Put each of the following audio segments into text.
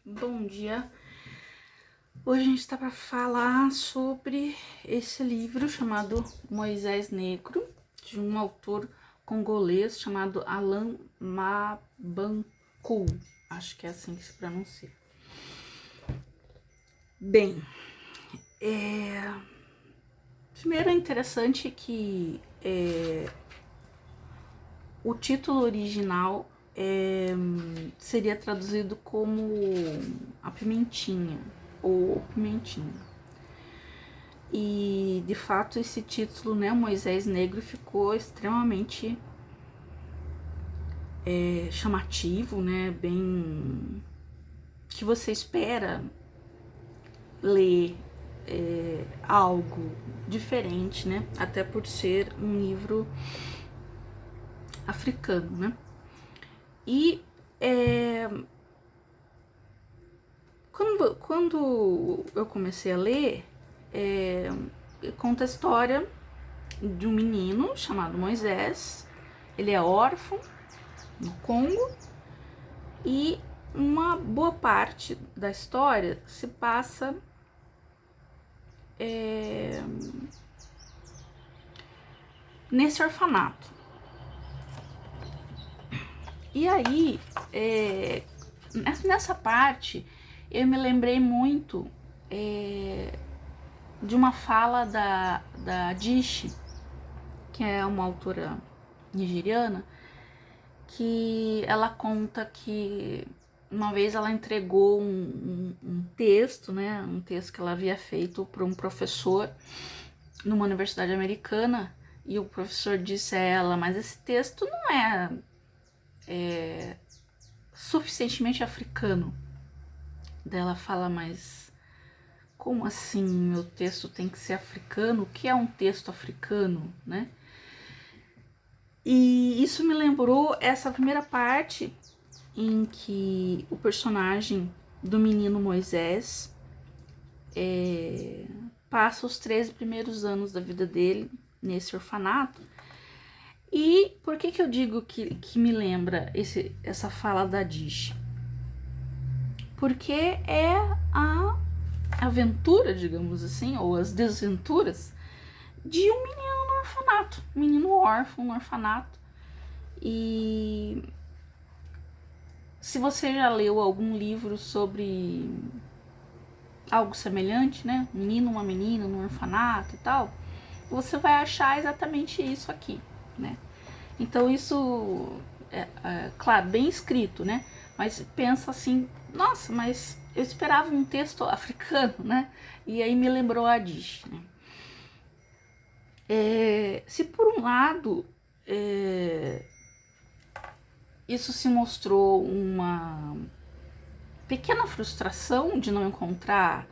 Bom dia. Hoje a gente está para falar sobre esse livro chamado Moisés Negro, de um autor congolês chamado Alain Mabanckou. Acho que é assim que se pronuncia. Bem, primeiro é interessante que o título original seria traduzido como A Pimentinha ou Pimentinha. E de fato esse título, né, Moisés Negro, ficou extremamente chamativo, né, bem que você espera ler algo diferente, né, até por ser um livro africano, né. E quando eu comecei a ler, conta a história de um menino chamado Moisés. Ele é órfão no Congo e uma boa parte da história se passa nesse orfanato. E aí, nessa parte, eu me lembrei muito de uma fala da Adichie, que é uma autora nigeriana, que ela conta que uma vez ela entregou um texto, né, um texto que ela havia feito para um professor numa universidade americana, e o professor disse a ela: mas esse texto não é suficientemente africano. Daí ela fala: mas como assim meu texto tem que ser africano? O que é um texto africano, né? E isso me lembrou essa primeira parte em que o personagem do menino Moisés passa os 13 primeiros anos da vida dele nesse orfanato. E por que eu digo que me lembra essa fala da Adichie? Porque é a aventura, digamos assim, ou as desventuras de um menino no orfanato, um menino órfão no orfanato. E se você já leu algum livro sobre algo semelhante, né, um menino, uma menina no orfanato e tal, você vai achar exatamente isso aqui, né. Então isso claro, bem escrito, né, mas pensa assim: nossa, mas eu esperava um texto africano, né, e aí me lembrou a Adichie, né. Se por um lado isso se mostrou uma pequena frustração de não encontrar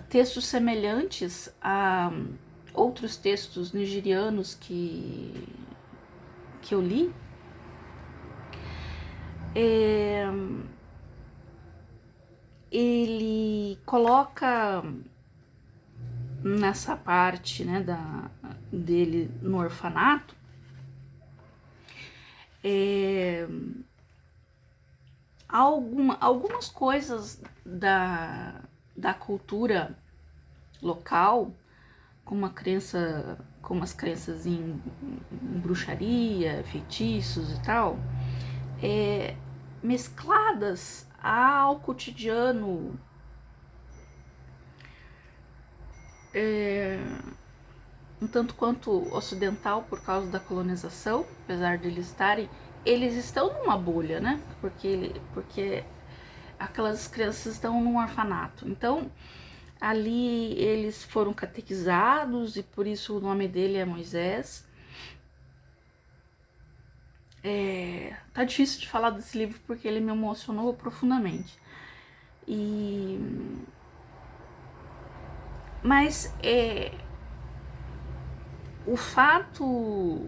textos semelhantes a outros textos nigerianos que eu li, ele coloca nessa parte, né, dele no orfanato algumas coisas da cultura local, como as crenças em bruxaria, feitiços e tal, mescladas ao cotidiano um tanto quanto ocidental por causa da colonização, apesar de eles estão numa bolha, né? Porque aquelas crianças estão num orfanato. Então, ali eles foram catequizados e por isso o nome dele é Moisés. Tá difícil de falar desse livro porque ele me emocionou profundamente. Mas o fato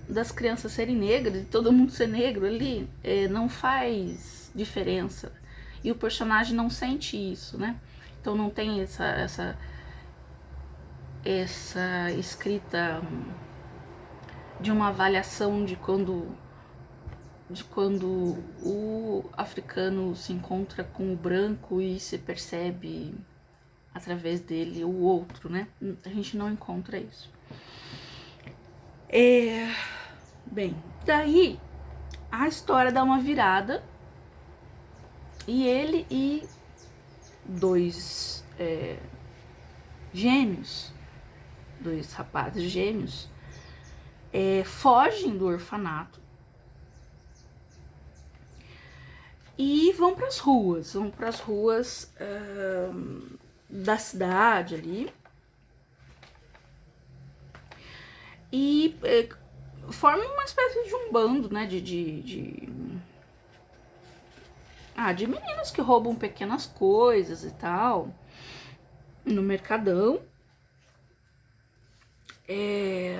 das crianças serem negras, de todo mundo ser negro ali, não faz diferença. E o personagem não sente isso, né? Então não tem essa escrita de uma avaliação de quando de quando o africano se encontra com o branco e se percebe através dele o outro, né? A gente não encontra isso. Bem, daí a história dá uma virada e ele e dois gêmeos, dois rapazes gêmeos, fogem do orfanato e vão para as ruas da cidade ali e formam uma espécie de um bando, né, de meninos que roubam pequenas coisas e tal no mercadão. E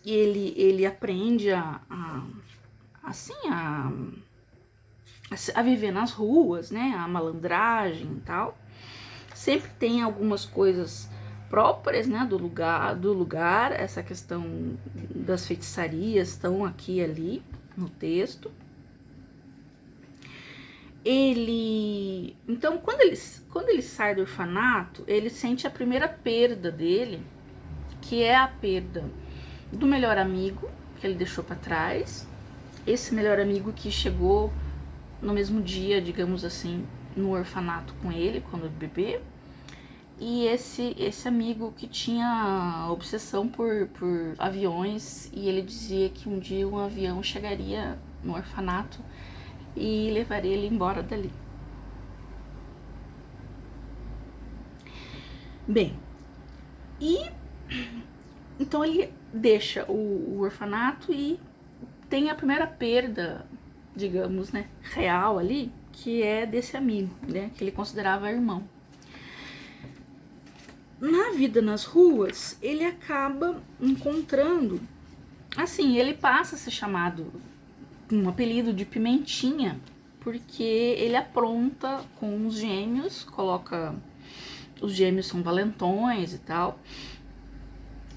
ele aprende a viver nas ruas, né? A malandragem e tal. Sempre tem algumas coisas próprias, né? Do lugar. Essa questão das feitiçarias estão aqui e ali no texto. Então, quando ele sai do orfanato, ele sente a primeira perda dele, que é a perda do melhor amigo que ele deixou para trás. Esse melhor amigo que chegou no mesmo dia, digamos assim, no orfanato com ele, quando bebê. E esse amigo que tinha obsessão por aviões, e ele dizia que um dia um avião chegaria no orfanato e levaria ele embora dali. Bem, então ele deixa o orfanato e tem a primeira perda, digamos, né, real ali, que é desse amigo, né, que ele considerava irmão. Na vida nas ruas, ele acaba encontrando, assim, ele passa a ser chamado um apelido de Pimentinha, porque ele apronta com os gêmeos, os gêmeos são valentões e tal,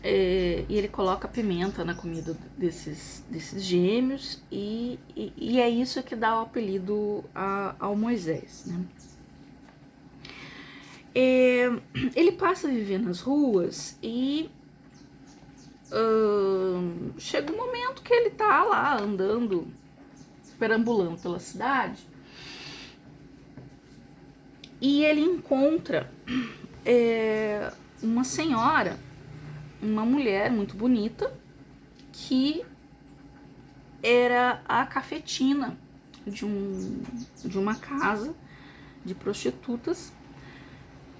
e ele coloca pimenta na comida desses gêmeos, e é isso que dá o apelido ao Moisés, né? Ele passa a viver nas ruas e chega um momento que ele tá lá andando, perambulando pela cidade, e ele encontra uma senhora, uma mulher muito bonita, que era a cafetina de uma casa de prostitutas,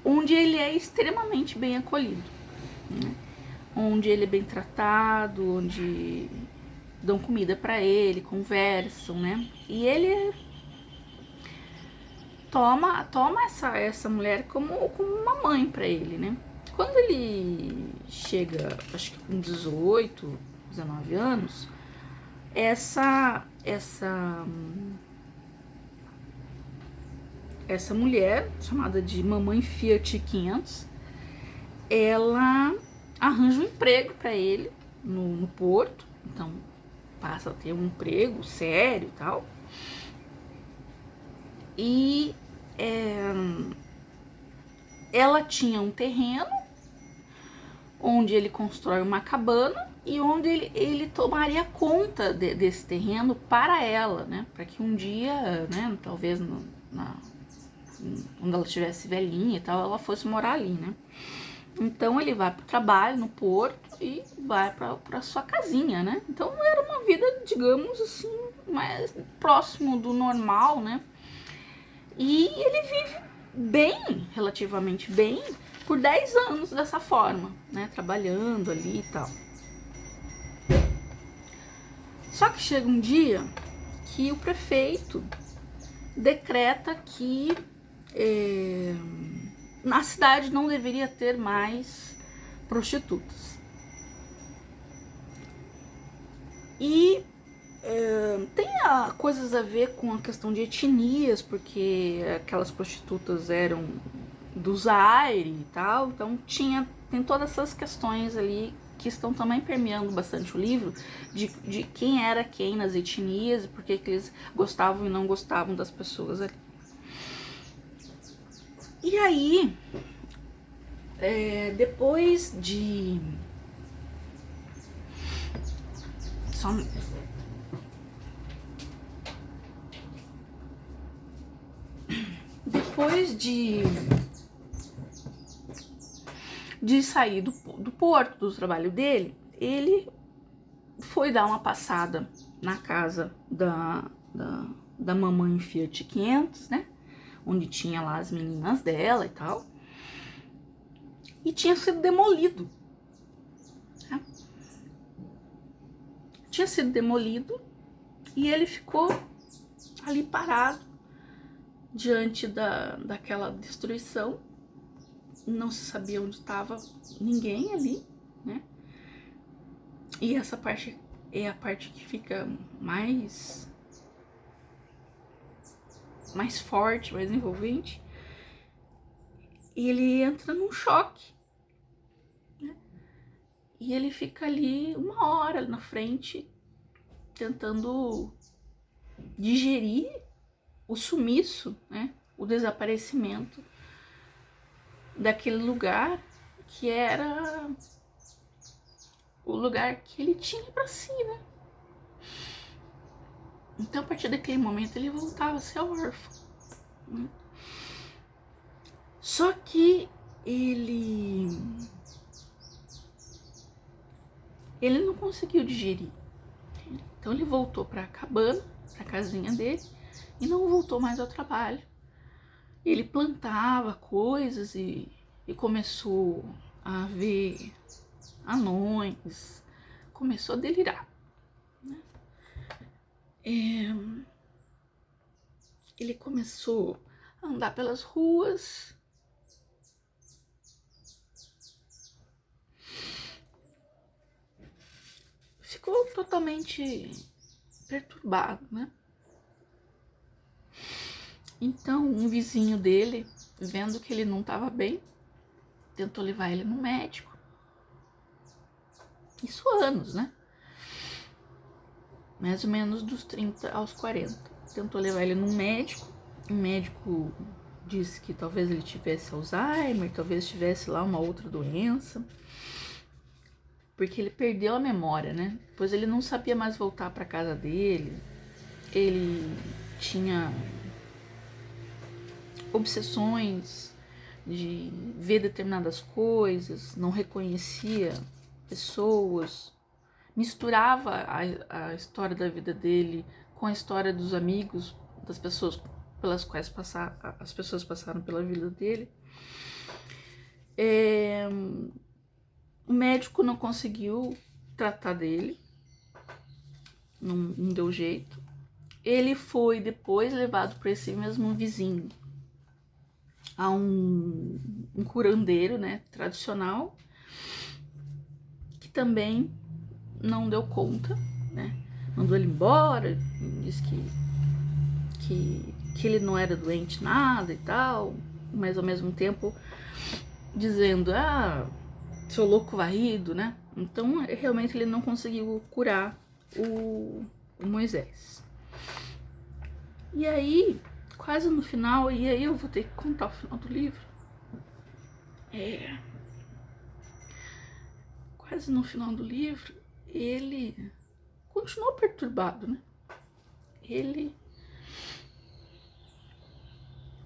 onde ele é extremamente bem acolhido, né? Onde ele é bem tratado, onde dão comida para ele, conversam, né? E ele toma essa mulher como uma mãe para ele, né? Quando ele chega, acho que com 18, 19 anos, essa mulher, chamada de Mamãe Fiat 500, ela arranja um emprego para ele no porto, então passa a ter um emprego sério e tal. E ela tinha um terreno onde ele constrói uma cabana e onde ele tomaria conta desse terreno para ela, né? Para que um dia, né, talvez quando ela estivesse velhinha e tal, ela fosse morar ali, né? Então ele vai pro trabalho no porto e vai pra sua casinha, né? Então era uma vida, digamos assim, mais próximo do normal, né? E ele vive bem, relativamente bem, por 10 anos dessa forma, né? Trabalhando ali e tal. Só que chega um dia que o prefeito decreta que na cidade não deveria ter mais prostitutas. E tem coisas a ver com a questão de etnias, porque aquelas prostitutas eram do Zaire e tal, então tem todas essas questões ali que estão também permeando bastante o livro, de quem era quem nas etnias, e por que eles gostavam e não gostavam das pessoas ali. E aí, depois de... Depois de sair do porto, do trabalho dele, ele foi dar uma passada na casa da mamãe Fiat 500, né? Onde tinha lá as meninas dela e tal. E tinha sido demolido. Né? Tinha sido demolido e ele ficou ali parado diante daquela destruição. Não se sabia onde estava ninguém ali, né? E essa parte é a parte que fica mais forte, mais envolvente. E ele entra num choque, né? E ele fica ali 1 hora na frente, tentando digerir o sumiço, né? O desaparecimento daquele lugar que era o lugar que ele tinha para si, né? Então, a partir daquele momento, ele voltava a ser órfão, né? Só que ele não conseguiu digerir. Então, ele voltou para a cabana, para a casinha dele, e não voltou mais ao trabalho. Ele plantava coisas e começou a ver anões, começou a delirar, né? Ele começou a andar pelas ruas, ficou totalmente perturbado, né? Então, um vizinho dele, vendo que ele não estava bem, tentou levar ele no médico. Isso há anos, né? Mais ou menos dos 30 aos 40. Tentou levar ele num médico. O médico disse que talvez ele tivesse Alzheimer, talvez tivesse lá uma outra doença. Porque ele perdeu a memória, né? Depois ele não sabia mais voltar para casa dele. Ele tinha obsessões de ver determinadas coisas, não reconhecia pessoas, misturava a história da vida dele com a história dos amigos, das pessoas pelas quais as pessoas passaram pela vida dele. O médico não conseguiu tratar dele, não deu jeito. Ele foi depois levado por esse mesmo vizinho a um curandeiro, né, tradicional, que também não deu conta, né? Mandou ele embora, disse que ele não era doente nada e tal, mas ao mesmo tempo dizendo, seu louco varrido, né? Então, realmente ele não conseguiu curar o Moisés. E aí, quase no final, e aí eu vou ter que contar o final do livro. Quase no final do livro, ele continuou perturbado, né? Ele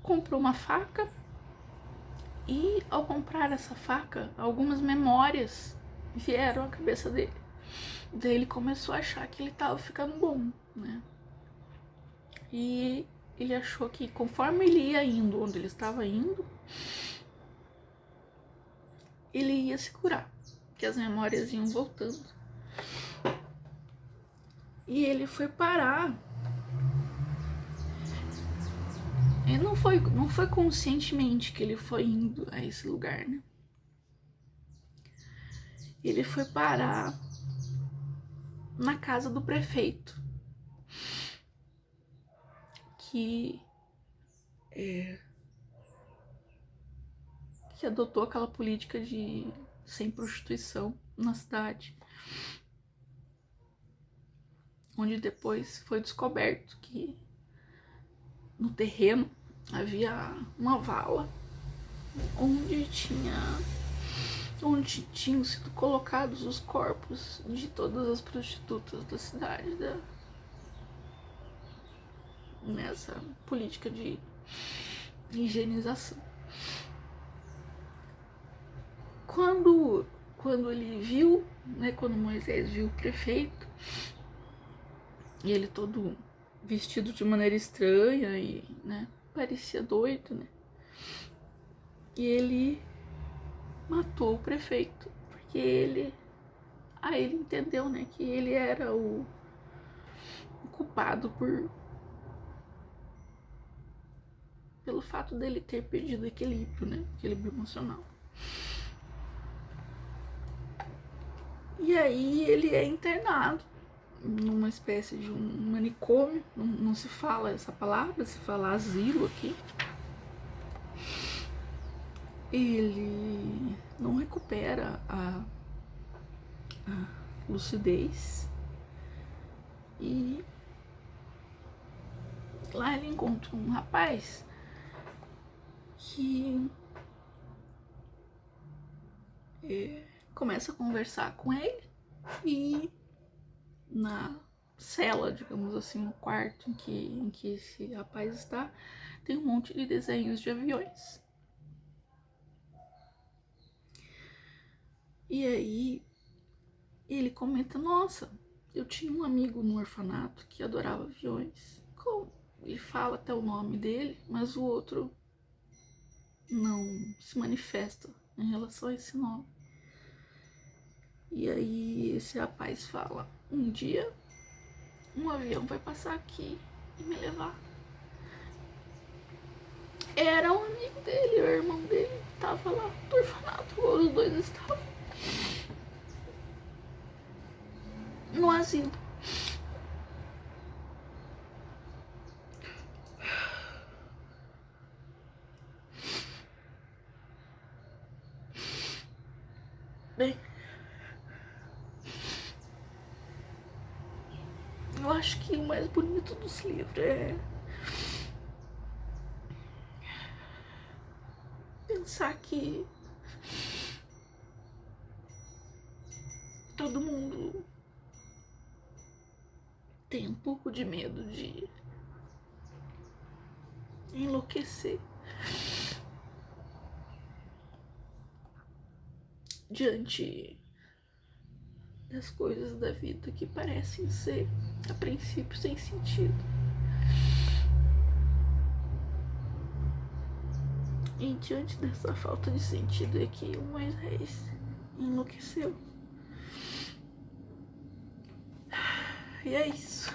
comprou uma faca e, ao comprar essa faca, algumas memórias vieram à cabeça dele. Daí ele começou a achar que ele estava ficando bom, né? E ele achou que conforme ele ia indo onde ele estava indo, ele ia se curar, que as memórias iam voltando. E ele foi parar. E não foi conscientemente que ele foi indo a esse lugar, né? Ele foi parar na casa do prefeito, que adotou aquela política de sem prostituição na cidade. Onde depois foi descoberto que no terreno havia uma vala onde tinham sido colocados os corpos de todas as prostitutas da cidade, nessa política de higienização. Quando ele viu, né, quando Moisés viu o prefeito, e ele todo vestido de maneira estranha e, né, parecia doido, né, e ele matou o prefeito, porque aí ele entendeu, né, que ele era o culpado pelo fato dele ter perdido equilíbrio, né, equilíbrio emocional. E aí ele é internado numa espécie de um manicômio, não se fala essa palavra, se fala asilo aqui. Ele não recupera a lucidez e lá ele encontra um rapaz que começa a conversar com ele, e na cela, digamos assim, no quarto em que esse rapaz está, tem um monte de desenhos de aviões. E aí ele comenta: nossa, eu tinha um amigo no orfanato que adorava aviões. Ele fala até o nome dele, mas o outro não se manifesta em relação a esse nome. E aí esse rapaz fala: um dia um avião vai passar aqui e me levar. Era um amigo dele, o irmão dele estava lá no orfanato, os dois estavam no asilo. Bem, eu acho que o mais bonito dos livros é pensar que todo mundo tem um pouco de medo de enlouquecer diante das coisas da vida que parecem ser, a princípio, sem sentido. E diante dessa falta de sentido é que o Moisés enlouqueceu. E é isso.